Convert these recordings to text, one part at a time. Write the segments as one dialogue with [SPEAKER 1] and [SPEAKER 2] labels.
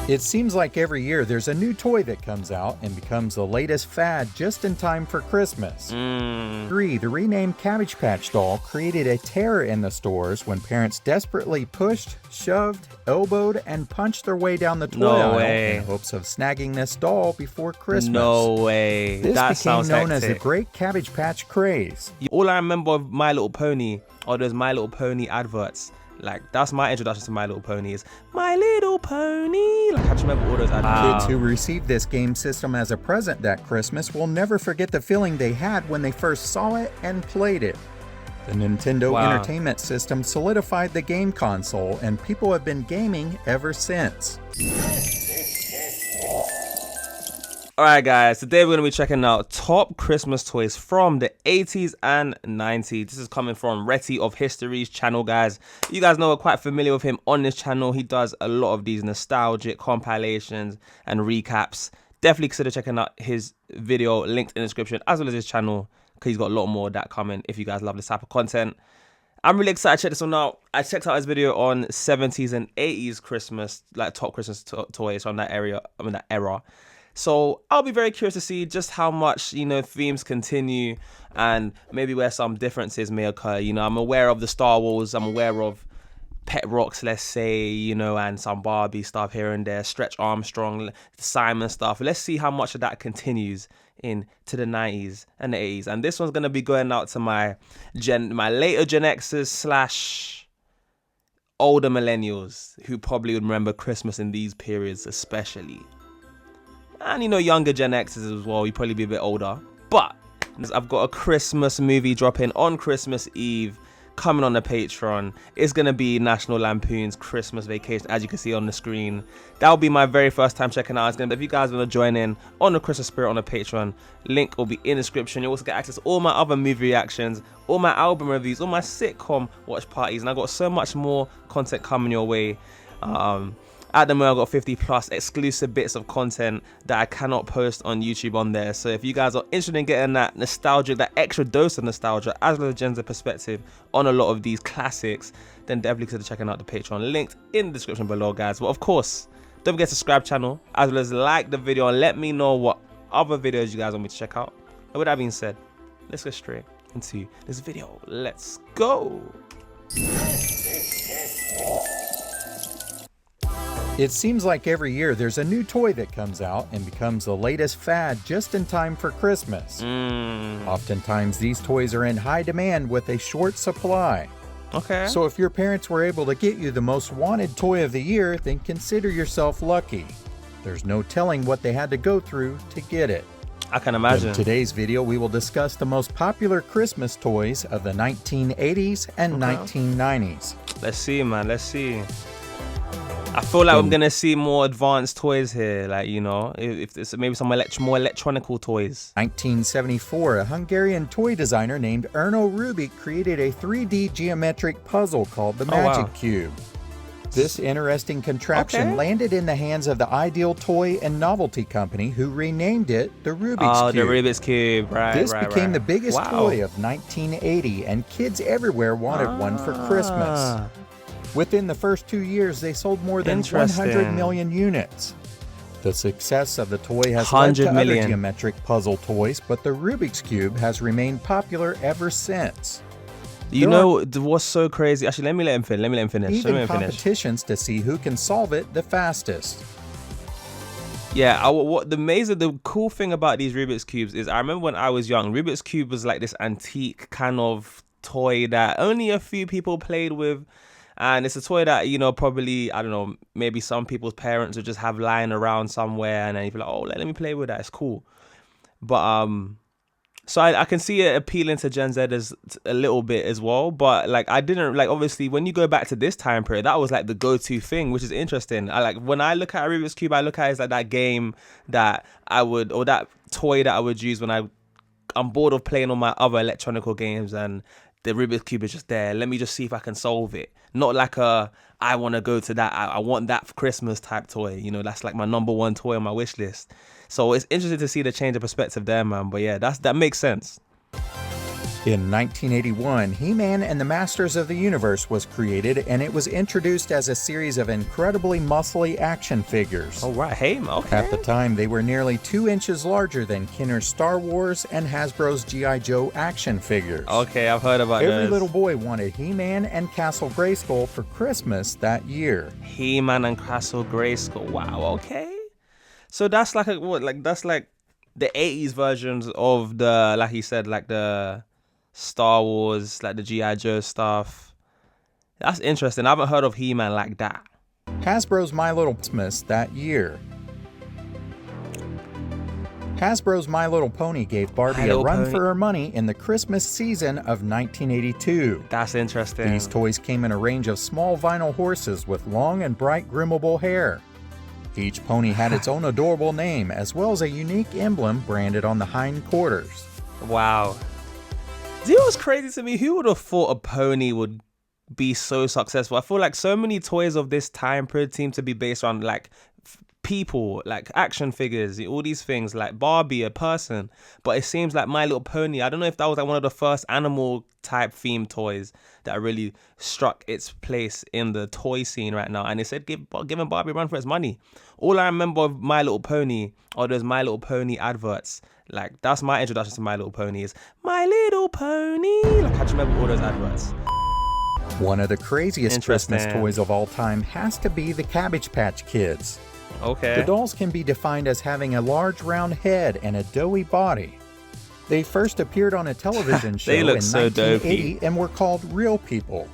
[SPEAKER 1] It seems like every year there's a new toy that comes out and becomes the latest fad just in time for Christmas. 3. The renamed Cabbage Patch doll created a terror in the stores when parents desperately pushed, shoved, elbowed, and punched their way down the toy aisle in hopes of snagging this doll before Christmas.
[SPEAKER 2] No way.
[SPEAKER 1] This
[SPEAKER 2] that
[SPEAKER 1] became
[SPEAKER 2] sounds
[SPEAKER 1] known
[SPEAKER 2] hectic.
[SPEAKER 1] as the Great Cabbage Patch craze.
[SPEAKER 2] All I remember of My Little Pony are those My Little Pony adverts. Like, that's my introduction to My Little Pony is My Little Pony. Like, I just remember all those adverts.
[SPEAKER 1] Kids who received this game system as a present that Christmas will never forget the feeling they had when they first saw it and played it. The Nintendo Entertainment System solidified the game console, and people have been gaming ever since.
[SPEAKER 2] Alright guys, today we're going to be checking out top Christmas toys from the 80s and 90s. This is coming from WHATTT of History's channel, guys. You guys know we're quite familiar with him on this channel. He does a lot of these nostalgic compilations and recaps. Definitely consider checking out his video, linked in the description, as well as his channel, because he's got a lot more of that coming if you guys love this type of content. I'm really excited to check this one out. I checked out his video on 70s and 80s Christmas, like top Christmas toys from that era. So I'll be very curious to see just how much, you know, themes continue and maybe where some differences may occur. You know, I'm aware of the Star Wars, I'm aware of Pet Rocks, let's say, you know, and some Barbie stuff here and there, Stretch Armstrong, Simon stuff. Let's see how much of that continues into the 90s and the 80s. And this one's going to be going out to my later Gen Xers / older millennials who probably would remember Christmas in these periods especially. And, you know, younger Gen Xers as well. You'd probably be a bit older. But I've got a Christmas movie dropping on Christmas Eve coming on the Patreon. It's going to be National Lampoon's Christmas Vacation, as you can see on the screen. That'll be my very first time checking out. If you guys want to join in on the Christmas spirit on the Patreon, link will be in the description. You also get access to all my other movie reactions, all my album reviews, all my sitcom watch parties. And I've got so much more content coming your way. At the moment, I've got 50 plus exclusive bits of content that I cannot post on YouTube on there. So if you guys are interested in getting that nostalgia, that extra dose of nostalgia, as well as a gender perspective on a lot of these classics, then definitely consider checking out the Patreon, linked in the description below, guys. But of course, don't forget to subscribe channel, as well as like the video, and let me know what other videos you guys want me to check out. And with that being said, let's go straight into this video. Let's go.
[SPEAKER 1] It seems like every year there's a new toy that comes out and becomes the latest fad just in time for Christmas. Oftentimes these toys are in high demand with a short supply.
[SPEAKER 2] Okay.
[SPEAKER 1] So if your parents were able to get you the most wanted toy of the year, then consider yourself lucky. There's no telling what they had to go through to get it.
[SPEAKER 2] I can imagine.
[SPEAKER 1] In today's video, we will discuss the most popular Christmas toys of the 1980s and 1990s.
[SPEAKER 2] Let's see, man. Let's see. I feel like I'm gonna see more advanced toys here, like, you know, if it's maybe some more electronical toys.
[SPEAKER 1] 1974, a Hungarian toy designer named Erno Rubik created a 3D geometric puzzle called the Magic Cube. This interesting contraption landed in the hands of the Ideal Toy and Novelty Company, who renamed it the Rubiks Cube.
[SPEAKER 2] Oh, the Rubiks Cube, right.
[SPEAKER 1] This became the biggest toy of 1980, and kids everywhere wanted one for Christmas. Within the first 2 years, they sold more than 100 million units. The success of the toy has led to other geometric puzzle toys, but the Rubiks Cube has remained popular ever since.
[SPEAKER 2] You know what's so crazy? Actually, let me let him finish.
[SPEAKER 1] Even competitions to see who can solve it the fastest.
[SPEAKER 2] Yeah, the cool thing about these Rubiks Cubes is I remember when I was young, Rubiks Cube was like this antique kind of toy that only a few people played with. And it's a toy that, you know, probably, I don't know, maybe some people's parents would just have lying around somewhere, and then you'd be like, oh, let me play with that. It's cool. But, so I can see it appealing to Gen Zers a little bit as well. But, like, I didn't, like, obviously, when you go back to this time period, that was, like, the go-to thing, which is interesting. When I look at a Rubik's Cube, I look at it as, like, that game that I would, or that toy that I would use when I'm bored of playing all my other electronical games, and the Rubik's Cube is just there. Let me just see if I can solve it. Not like I want to go to that, I want that for Christmas type toy. You know, that's like my #1 toy on my wish list. So it's interesting to see the change of perspective there, man. But yeah, that makes sense.
[SPEAKER 1] In 1981, He-Man and the Masters of the Universe was created, and it was introduced as a series of incredibly muscly action figures.
[SPEAKER 2] Oh, right. Hey, okay.
[SPEAKER 1] At the time, they were nearly 2 inches larger than Kenner's Star Wars and Hasbro's G.I. Joe action figures.
[SPEAKER 2] Okay, I've heard about
[SPEAKER 1] Every
[SPEAKER 2] those.
[SPEAKER 1] little boy wanted He-Man and Castle Grayskull for Christmas that year.
[SPEAKER 2] He-Man and Castle Grayskull. Wow, okay. So that's like that's like the 80s versions of the, like he said, like the Star Wars, like the G.I. Joe stuff. That's interesting. I haven't heard of He-Man like that.
[SPEAKER 1] Hasbro's My Little Christmas that year. Hasbro's My Little Pony gave Barbie a run for her money in the Christmas season of 1982.
[SPEAKER 2] That's interesting.
[SPEAKER 1] These toys came in a range of small vinyl horses with long and bright groomable hair. Each pony had its own adorable name, as well as a unique emblem branded on the hind quarters.
[SPEAKER 2] Wow. Do you know what's crazy to me? Who would have thought a pony would be so successful? I feel like so many toys of this time period seem to be based on like people, like action figures, all these things, like Barbie, a person. But it seems like My Little Pony, I don't know if that was like one of the first animal type themed toys that really struck its place in the toy scene right now. And it said giving Barbie a run for its money. All I remember of My Little Pony are those My Little Pony adverts. Like, that's my introduction to My Little Pony, is My Little Pony. Like, I just remember all those adverts.
[SPEAKER 1] One of the craziest Christmas toys of all time has to be the Cabbage Patch Kids.
[SPEAKER 2] Okay.
[SPEAKER 1] The dolls can be defined as having a large round head and a doughy body. They first appeared on a television show in 1980 and were called Real People.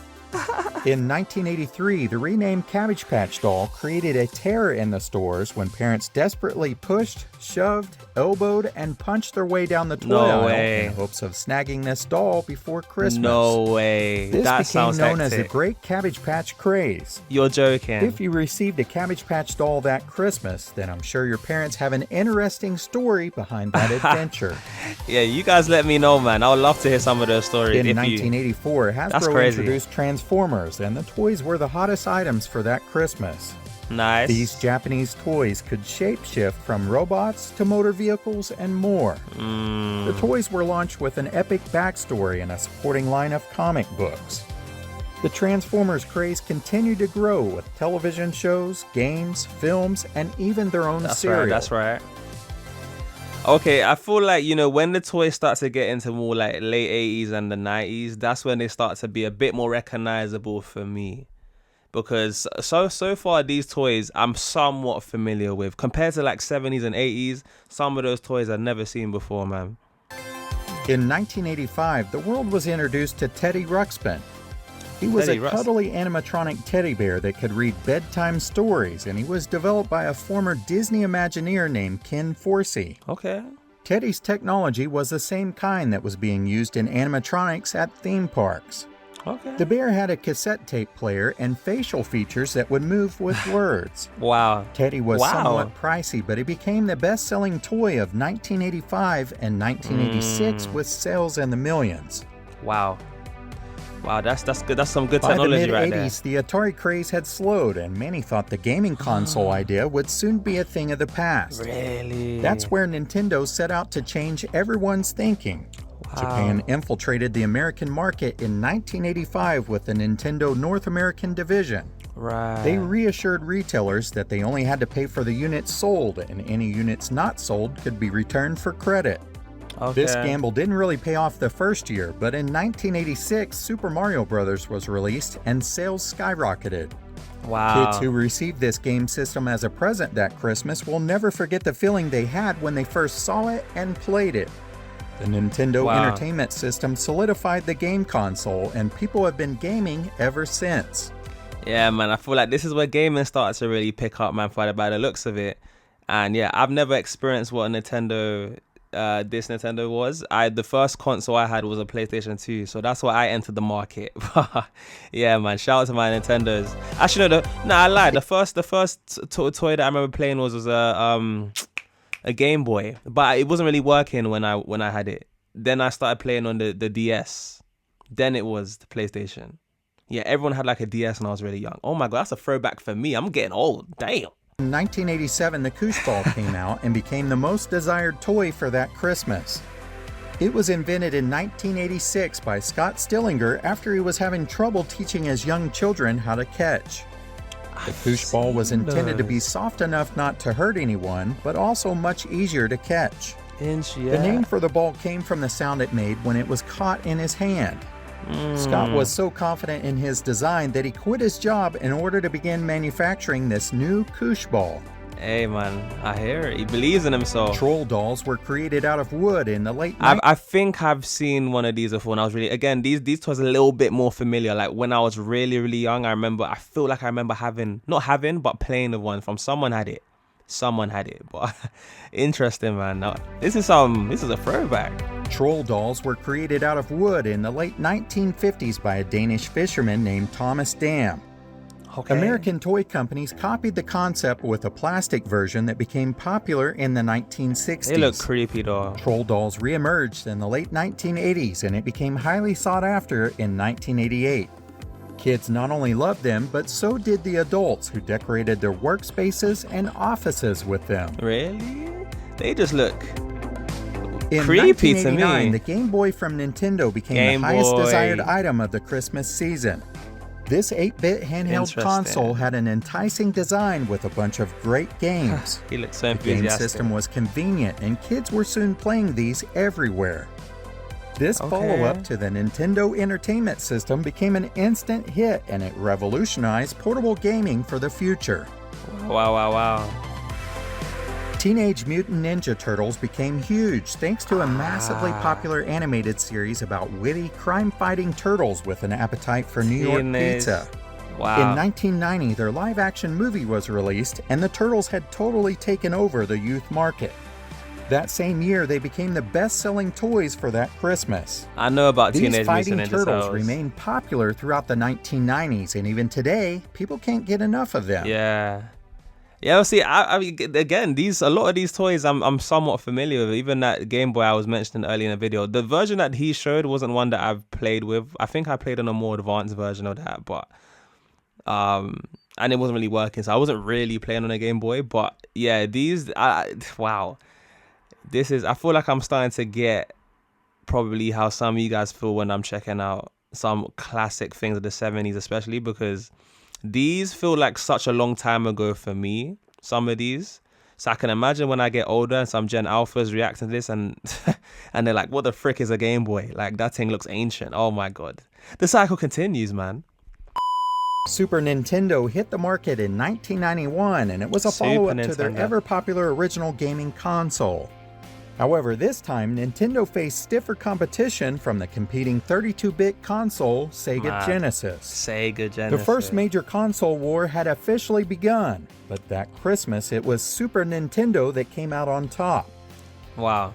[SPEAKER 1] In 1983, the renamed Cabbage Patch doll created a terror in the stores when parents desperately pushed, shoved, elbowed, and punched their way down the toy aisle in hopes of snagging this doll before Christmas.
[SPEAKER 2] No way.
[SPEAKER 1] This became known as the Great Cabbage Patch Craze.
[SPEAKER 2] You're joking.
[SPEAKER 1] If you received a Cabbage Patch doll that Christmas, then I'm sure your parents have an interesting story behind that adventure.
[SPEAKER 2] Yeah, you guys let me know, man. I would love to hear some of those stories.
[SPEAKER 1] In 1984, Hasbro introduced Transformers, and the toys were the hottest items for that Christmas.
[SPEAKER 2] Nice.
[SPEAKER 1] These Japanese toys could shapeshift from robots to motor vehicles and more. The toys were launched with an epic backstory and a supporting line of comic books. The Transformers craze continued to grow with television shows, games, films, and even their own cereal.
[SPEAKER 2] That's right. Okay, I feel like, you know, when the toys start to get into more like late 80s and the 90s, that's when they start to be a bit more recognizable for me. Because so far these toys I'm somewhat familiar with. Compared to like 70s and 80s, some of those toys I've never seen before, man.
[SPEAKER 1] In 1985, the world was introduced to Teddy Ruxpin. He was a cuddly animatronic teddy bear that could read bedtime stories, and he was developed by a former Disney Imagineer named Ken Forsey.
[SPEAKER 2] Okay.
[SPEAKER 1] Teddy's technology was the same kind that was being used in animatronics at theme parks.
[SPEAKER 2] Okay.
[SPEAKER 1] The bear had a cassette tape player and facial features that would move with words.
[SPEAKER 2] Wow.
[SPEAKER 1] Teddy was somewhat pricey, but he became the best-selling toy of 1985 and 1986 with sales in the millions.
[SPEAKER 2] Wow. Wow, that's good. That's some good technology right there.
[SPEAKER 1] By the mid-80s, the Atari craze had slowed, and many thought the gaming console idea would soon be a thing of the past.
[SPEAKER 2] Really?
[SPEAKER 1] That's where Nintendo set out to change everyone's thinking. Wow. Japan infiltrated the American market in 1985 with the Nintendo North American division.
[SPEAKER 2] Right.
[SPEAKER 1] They reassured retailers that they only had to pay for the units sold, and any units not sold could be returned for credit.
[SPEAKER 2] Okay.
[SPEAKER 1] This gamble didn't really pay off the first year, but in 1986, Super Mario Bros. Was released and sales skyrocketed.
[SPEAKER 2] Wow.
[SPEAKER 1] Kids who received this game system as a present that Christmas will never forget the feeling they had when they first saw it and played it. The Nintendo Entertainment System solidified the game console, and people have been gaming ever since.
[SPEAKER 2] Yeah, man, I feel like this is where gaming starts to really pick up, man, by the looks of it. And yeah, I've never experienced what a Nintendo... this Nintendo was. The first console I had was a PlayStation 2, so that's why I entered the market. Yeah, man, shout out to my Nintendos. Actually, no, I lied. The first toy that I remember playing was a Game Boy, but it wasn't really working when I had it. Then I started playing on the DS. Then it was the PlayStation. Yeah, everyone had like a DS when I was really young. Oh my god, that's a throwback for me. I'm getting old. Damn.
[SPEAKER 1] In 1987, the Cush Ball came out and became the most desired toy for that Christmas. It was invented in 1986 by Scott Stillinger after he was having trouble teaching his young children how to catch. The Cush Ball was intended to be soft enough not to hurt anyone, but also much easier to catch. The name for the ball came from the sound it made when it was caught in his hand. Scott was so confident in his design that he quit his job in order to begin manufacturing this new Cush Ball.
[SPEAKER 2] Hey man, I hear it. He believes in himself.
[SPEAKER 1] Troll dolls were created out of wood in the late
[SPEAKER 2] I think I've seen one of these before when I was really, again, these toys are a little bit more familiar. Like when I was really, really young, I feel like I remember but playing with one from someone had it, but interesting, man. Now, this is a throwback.
[SPEAKER 1] Troll dolls were created out of wood in the late 1950s by a Danish fisherman named Thomas Dam.
[SPEAKER 2] Okay.
[SPEAKER 1] American toy companies copied the concept with a plastic version that became popular in the 1960s.
[SPEAKER 2] They look creepy though.
[SPEAKER 1] Troll dolls re-emerged in the late 1980s and it became highly sought after in 1988. Kids not only loved them, but so did the adults who decorated their workspaces and offices with them.
[SPEAKER 2] Really? They just look
[SPEAKER 1] in
[SPEAKER 2] creepy to me.
[SPEAKER 1] The Game Boy from Nintendo became the highest desired item of the Christmas season. This 8-bit handheld console had an enticing design with a bunch of great games.
[SPEAKER 2] He looks so
[SPEAKER 1] enthusiastic. The game system was convenient and kids were soon playing these everywhere. This follow-up to the Nintendo Entertainment System became an instant hit and it revolutionized portable gaming for the future.
[SPEAKER 2] Wow.
[SPEAKER 1] Teenage Mutant Ninja Turtles became huge thanks to a massively popular animated series about witty, crime-fighting turtles with an appetite for New York pizza.
[SPEAKER 2] Wow.
[SPEAKER 1] In 1990, their live-action movie was released, and the Turtles had totally taken over the youth market. That same year, they became the best-selling toys for that Christmas.
[SPEAKER 2] I know about Teenage
[SPEAKER 1] These fighting
[SPEAKER 2] Mutant Ninja
[SPEAKER 1] turtles remained popular throughout the 1990s, and even today, people can't get enough of them.
[SPEAKER 2] Yeah, well, see, I mean, again, a lot of these toys I'm somewhat familiar with. Even that Game Boy I was mentioning earlier in the video. The version that he showed wasn't one that I've played with. I think I played on a more advanced version of that, but and it wasn't really working, so I wasn't really playing on a Game Boy. But yeah, wow. I feel like I'm starting to get probably how some of you guys feel when I'm checking out some classic things of the 70s, especially because these feel like such a long time ago for me, some of these. So I can imagine when I get older and some Gen Alphas reacting to this and and they're like, what the frick is a Game Boy? Like, that thing looks ancient. Oh my God. The cycle continues, man.
[SPEAKER 1] Super Nintendo hit the market in 1991 and it was a follow-up to their ever-popular original gaming console. However, this time, Nintendo faced stiffer competition from the competing 32-bit console, Sega Genesis. The first major console war had officially begun, but that Christmas, it was Super Nintendo that came out on top.
[SPEAKER 2] Wow.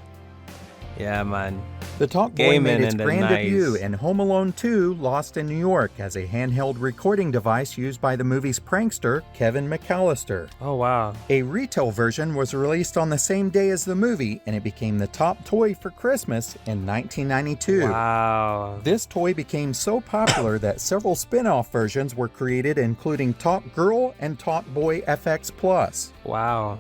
[SPEAKER 2] Yeah, man.
[SPEAKER 1] The Talk Boy made its grand debut in Home Alone 2, Lost in New York, as a handheld recording device used by the movie's prankster, Kevin McAllister.
[SPEAKER 2] Oh, wow.
[SPEAKER 1] A retail version was released on the same day as the movie, and it became the top toy for Christmas in 1992.
[SPEAKER 2] Wow.
[SPEAKER 1] This toy became so popular that several spin-off versions were created, including Talk Girl and Talk Boy FX Plus.
[SPEAKER 2] Wow.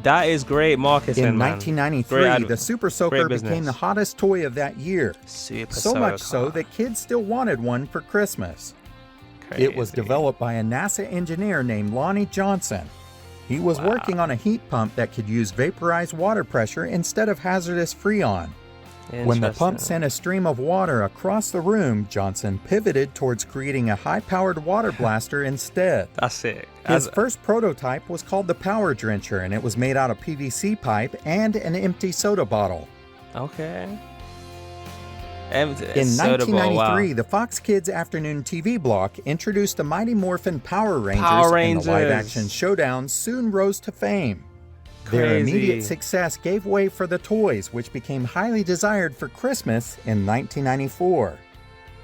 [SPEAKER 2] That is great marketing,
[SPEAKER 1] In 1993, the Super Soaker became the hottest toy of that year. So much so that kids still wanted one for Christmas.
[SPEAKER 2] Crazy.
[SPEAKER 1] It was developed by a NASA engineer named Lonnie Johnson. He was working on a heat pump that could use vaporized water pressure instead of hazardous Freon. When the pump sent a stream of water across the room, Johnson pivoted towards creating a high-powered water blaster instead.
[SPEAKER 2] That's sick.
[SPEAKER 1] His first prototype was called the Power Drencher, and it was made out of PVC pipe and an empty soda bottle.
[SPEAKER 2] Okay.
[SPEAKER 1] In 1993, the Fox Kids Afternoon TV block introduced the Mighty Morphin Power Rangers, and the live-action showdowns soon rose to fame. Their immediate success gave way for the toys, which became highly desired for Christmas in 1994.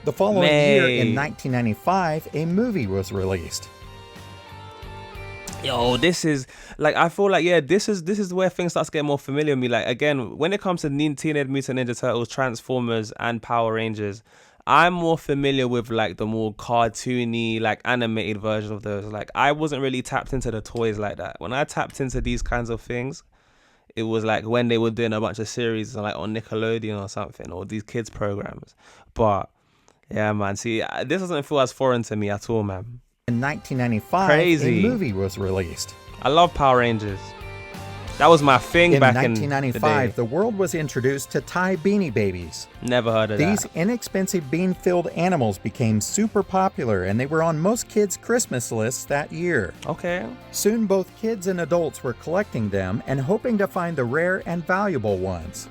[SPEAKER 1] The following year, in 1995, a movie was released.
[SPEAKER 2] Yo, this is like, I feel like, yeah, this is where things start to get more familiar with me. Like, again, when it comes to Teenage Mutant Ninja Turtles, Transformers, and Power Rangers, I'm more familiar with like the more cartoony, like animated versions of those. Like, I wasn't really tapped into the toys like that. When I tapped into these kinds of things, it was like when they were doing a bunch of series like on Nickelodeon or something, or these kids programs. But yeah, man, see, this doesn't feel as foreign to me at all, man.
[SPEAKER 1] In 1995,
[SPEAKER 2] Crazy.
[SPEAKER 1] a movie was released.
[SPEAKER 2] I love Power Rangers. That was my thing back in
[SPEAKER 1] 1995, the world was introduced to Thai Beanie Babies.
[SPEAKER 2] Never heard of
[SPEAKER 1] These
[SPEAKER 2] that.
[SPEAKER 1] inexpensive bean-filled animals became super popular, and they were on most kids' Christmas lists that year.
[SPEAKER 2] Okay.
[SPEAKER 1] Soon, both kids and adults were collecting them and hoping to find the rare and valuable ones.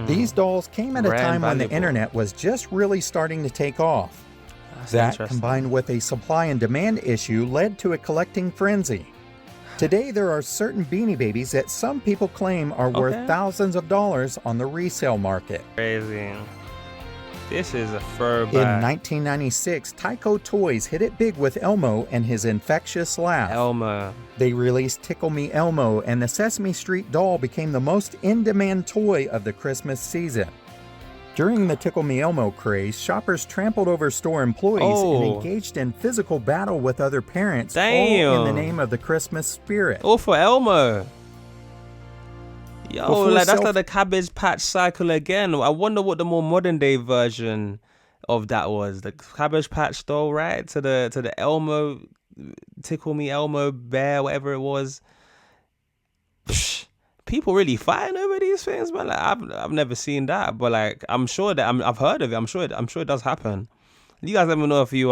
[SPEAKER 1] These dolls came at a
[SPEAKER 2] Rare and
[SPEAKER 1] time when the
[SPEAKER 2] valuable.
[SPEAKER 1] internet was just really starting to take off.
[SPEAKER 2] That's
[SPEAKER 1] That,
[SPEAKER 2] interesting.
[SPEAKER 1] combined with a supply and demand issue, led to a collecting frenzy. Today, there are certain Beanie Babies that some people claim are worth
[SPEAKER 2] Okay.
[SPEAKER 1] thousands of dollars on the resale market.
[SPEAKER 2] Crazy. This is a throwback.
[SPEAKER 1] In 1996, Tyco Toys hit it big with Elmo and his infectious laugh.
[SPEAKER 2] Elmo.
[SPEAKER 1] They released Tickle Me Elmo, and the Sesame Street doll became the most in-demand toy of the Christmas season. During the Tickle Me Elmo craze, shoppers trampled over store employees and engaged in physical battle with other parents, all in the name of the Christmas spirit.
[SPEAKER 2] All for Elmo. Yo,
[SPEAKER 1] Before
[SPEAKER 2] like that's like the Cabbage Patch cycle again. I wonder what the more modern day version of that was. The Cabbage Patch doll, right? To the Elmo, Tickle Me Elmo bear, whatever it was. Psh, people really fighting over these things, man. Like I've never seen that, but like I'm sure that I've heard of it. I'm sure it does happen. You guys let me know if you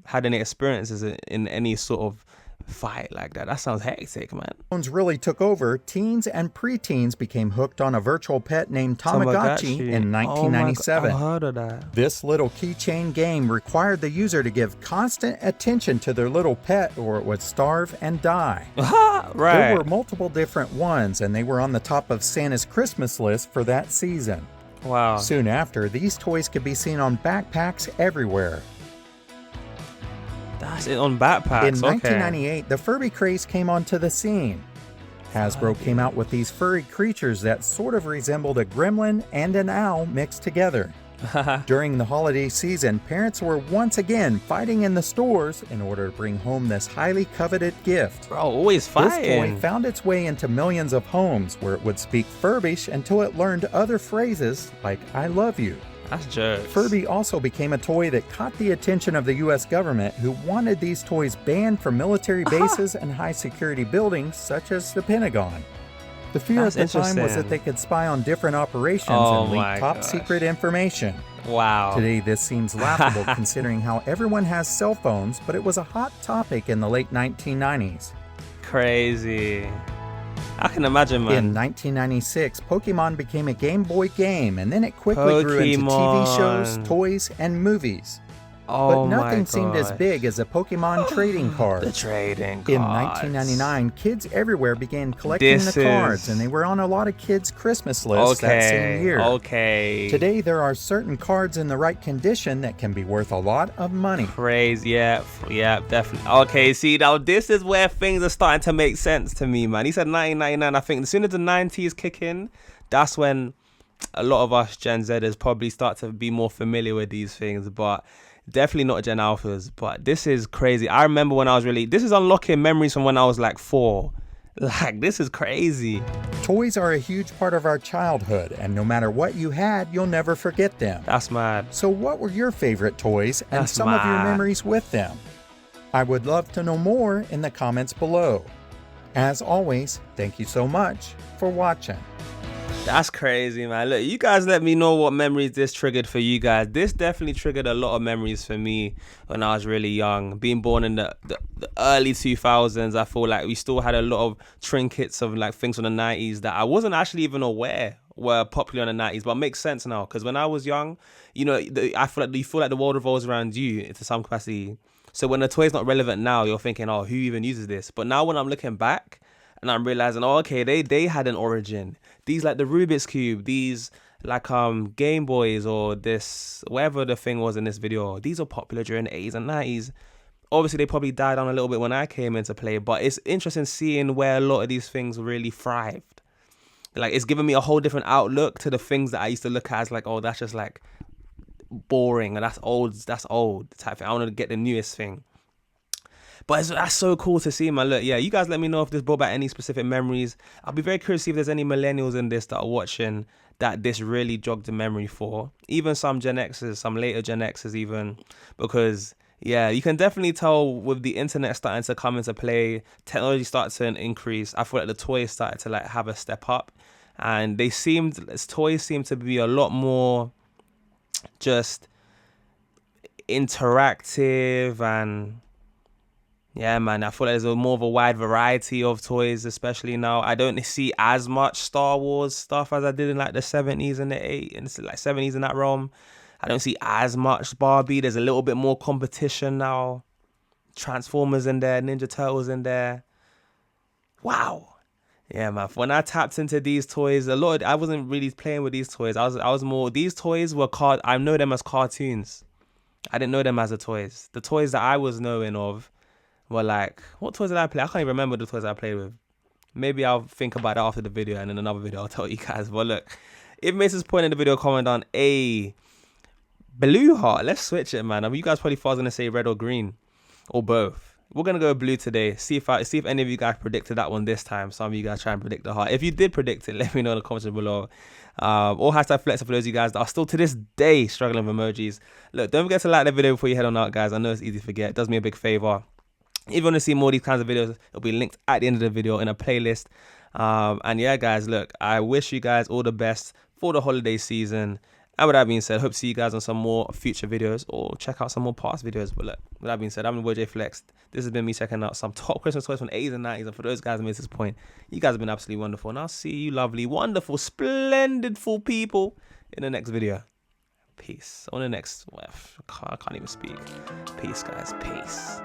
[SPEAKER 2] had any experiences in any sort of fight like that. That sounds hectic, man.
[SPEAKER 1] Phones really took over. Teens and preteens became hooked on a virtual pet named Tamagotchi in 1997.
[SPEAKER 2] I heard of that.
[SPEAKER 1] This little keychain game required the user to give constant attention to their little pet or it would starve and die.
[SPEAKER 2] Right.
[SPEAKER 1] There were multiple different ones, and they were on the top of Santa's Christmas list for that season.
[SPEAKER 2] Wow.
[SPEAKER 1] Soon after, these toys could be seen on backpacks everywhere.
[SPEAKER 2] That's it on backpacks.
[SPEAKER 1] In 1998, the Furby craze came onto the scene. Hasbro came out with these furry creatures that sort of resembled a gremlin and an owl mixed together. During the holiday season, parents were once again fighting in the stores in order to bring home this highly coveted gift.
[SPEAKER 2] Bro, always
[SPEAKER 1] This
[SPEAKER 2] fighting.
[SPEAKER 1] toy found its way into millions of homes where it would speak Furbish until it learned other phrases like I love you.
[SPEAKER 2] That's jokes.
[SPEAKER 1] Furby also became a toy that caught the attention of the US government, who wanted these toys banned from military bases and high security buildings such as the Pentagon. The fear
[SPEAKER 2] That's
[SPEAKER 1] at the time was
[SPEAKER 2] interesting.
[SPEAKER 1] that they could spy on different operations
[SPEAKER 2] Oh
[SPEAKER 1] and
[SPEAKER 2] my
[SPEAKER 1] leak top
[SPEAKER 2] gosh.
[SPEAKER 1] secret information.
[SPEAKER 2] Wow.
[SPEAKER 1] Today, this seems laughable considering how everyone has cell phones, but it was a hot topic in the late 1990s.
[SPEAKER 2] Crazy. I can imagine, man.
[SPEAKER 1] In 1996, Pokemon became a Game Boy game, and then it quickly grew into TV shows,
[SPEAKER 2] Pokemon.
[SPEAKER 1] toys, and movies.
[SPEAKER 2] Oh
[SPEAKER 1] But nothing
[SPEAKER 2] my
[SPEAKER 1] seemed as
[SPEAKER 2] gosh.
[SPEAKER 1] big as a Pokemon trading
[SPEAKER 2] The
[SPEAKER 1] card.
[SPEAKER 2] trading cards.
[SPEAKER 1] In 1999, kids everywhere began collecting
[SPEAKER 2] This
[SPEAKER 1] the cards,
[SPEAKER 2] is-
[SPEAKER 1] and they were on a lot of kids' Christmas lists that same year.
[SPEAKER 2] Okay.
[SPEAKER 1] Today, there are certain cards in the right condition that can be worth a lot of money.
[SPEAKER 2] Crazy. Yeah, definitely. Okay, see, now this is where things are starting to make sense to me, man. He said 1999. I think as soon as the 90s kick in, that's when a lot of us Gen Zers probably start to be more familiar with these things, but definitely not Gen Alphas. But this is crazy. I remember when I was this is unlocking memories from when I was like 4. Like, this is crazy.
[SPEAKER 1] Toys are a huge part of our childhood, and no matter what you had, you'll never forget them.
[SPEAKER 2] That's mad.
[SPEAKER 1] So what were your favorite toys and
[SPEAKER 2] That's
[SPEAKER 1] some of your
[SPEAKER 2] mad.
[SPEAKER 1] memories with them? I would love to know more in the comments below. As always, thank you so much for watching.
[SPEAKER 2] That's crazy, man. Look, you guys let me know what memories this triggered for you guys. This definitely triggered a lot of memories for me when I was really young. Being born in the early 2000s, I feel like we still had a lot of trinkets of like things from the 90s that I wasn't actually even aware were popular in the 90s, but it makes sense now. Because when I was young, you know, I feel like you feel like the world revolves around you to some capacity. So when the toy's not relevant now, you're thinking, oh, who even uses this? But now when I'm looking back, and I'm realizing, oh, okay, they had an origin. These like the Rubiks Cube, these like Game Boys or this, whatever the thing was in this video, these are popular during the 80s and 90s. Obviously, they probably died down a little bit when I came into play, but it's interesting seeing where a lot of these things really thrived. Like, it's given me a whole different outlook to the things that I used to look at as like, oh, that's just like boring and that's old type thing. I want to get the newest thing. But that's so cool to see, man. Look, yeah, you guys let me know if this brought back any specific memories. I'll be very curious to see if there's any millennials in this that are watching that this really jogged the memory for. Even some Gen Xers, some later Gen Xers even. Because, yeah, you can definitely tell with the internet starting to come into play, technology started to increase. I feel like the toys started to like have a step up. And toys seem to be a lot more just interactive, and yeah, man, I feel like there's more of a wide variety of toys, especially now. I don't see as much Star Wars stuff as I did in like the 70s and the 80s, and like 70s in that realm. I don't see as much Barbie. There's a little bit more competition now. Transformers in there, Ninja Turtles in there. Wow. Yeah, man. When I tapped into these toys, I wasn't really playing with these toys. I was more. These toys were I know them as cartoons. I didn't know them as the toys. The toys that I was knowing of were like, what toys did I play? I can't even remember the toys I played with. Maybe I'll think about it after the video, and in another video I'll tell you guys. But look, if you made this point in the video, comment on a blue heart. Let's switch it, man. I mean, you guys probably thought I was gonna say red or green, or both. We're gonna go blue today. See if any of you guys predicted that one this time. Some of you guys try and predict the heart. If you did predict it, let me know in the comments below. Or #flex for those of you guys that are still to this day struggling with emojis. Look, don't forget to like the video before you head on out, guys. I know it's easy to forget. It does me a big favor. If you want to see more of these kinds of videos, it'll be linked at the end of the video in a playlist. And yeah, guys, look, I wish you guys all the best for the holiday season. And with that being said, hope to see you guys on some more future videos, or check out some more past videos. But look, with that being said, I'm your boy JayFlex. This has been me checking out some top Christmas toys from the 80s and 90s. And for those guys who made this point, you guys have been absolutely wonderful. And I'll see you lovely, wonderful, splendid, full people in the next video. Peace. On the next, I can't even speak. Peace, guys. Peace.